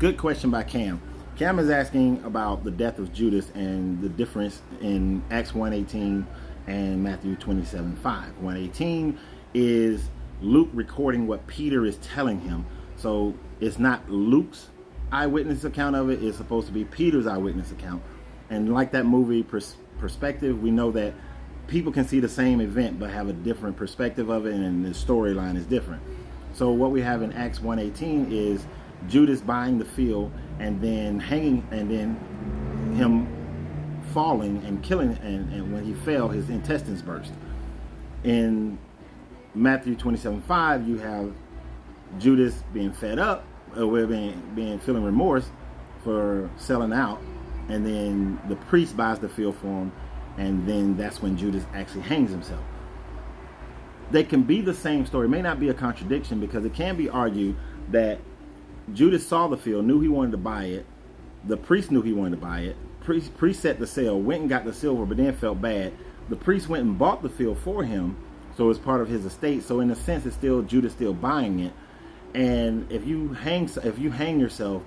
Good question by Cam. Cam is asking about the death of Judas and the difference in Acts 1:18 and Matthew 27:5. 1:18 is Luke recording what Peter is telling him. So it's not Luke's eyewitness account of it. It's supposed to be Peter's eyewitness account. And like that movie Perspective, we know that people can see the same event but have a different perspective of it, and the storyline is different. So what we have in Acts 1:18 is Judas buying the field and then hanging, and then him falling and killing, and when he fell, his intestines burst. In Matthew 27:5, you have Judas being fed up, feeling remorse for selling out, and then the priest buys the field for him, and then that's when Judas actually hangs himself. They can be the same story. It may not be a contradiction, because it can be argued that Judas saw the field, knew he wanted to buy it. The priest knew he wanted to buy it. Priest set the sale, went and got the silver, but then felt bad. The priest went and bought the field for him, so it's part of his estate. So in a sense, it's still Judas still buying it. And if you hang yourself,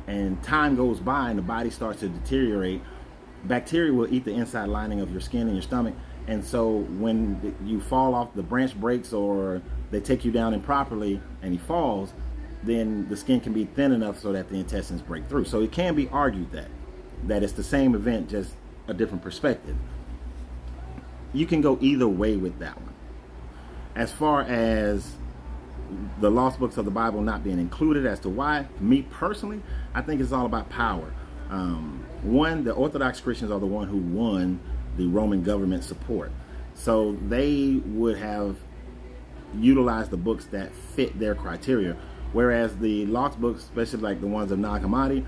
and time goes by and the body starts to deteriorate, bacteria will eat the inside lining of your skin and your stomach. And so when you fall off, the branch breaks, or they take you down improperly and he falls, then the skin can be thin enough so that the intestines break through. So it can be argued that it's the same event, just a different perspective. You can go either way with that one. As far as the lost books of the Bible not being included, as to why, me personally, I think it's all about power. One, the Orthodox Christians are the one who won the Roman government support. So they would have utilized the books that fit their criteria. Whereas the lost books, especially like the ones of Nag Hammadi,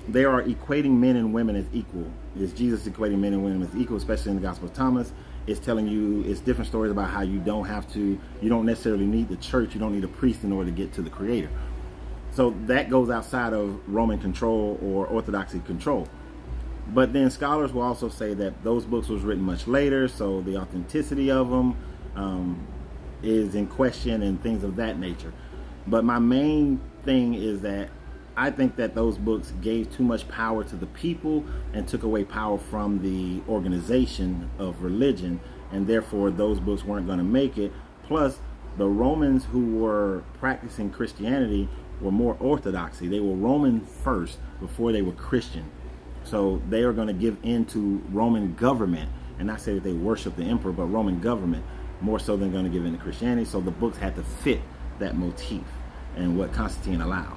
they are equating men and women as equal. Is Jesus equating men and women as equal, especially in the Gospel of Thomas? It's telling you, it's different stories about how you don't necessarily need the church, you don't need a priest in order to get to the Creator. So that goes outside of Roman control or Orthodoxy control. But then scholars will also say that those books was written much later, so the authenticity of them is in question and things of that nature. But my main thing is that I think that those books gave too much power to the people and took away power from the organization of religion, and therefore those books weren't going to make it. Plus, the Romans who were practicing Christianity were more orthodoxy. They were Roman first before they were Christian. So they are going to give in to Roman government, and not say that they worship the emperor, but Roman government more so than going to give in to Christianity. So the books had to fit that motif and what Constantine allowed.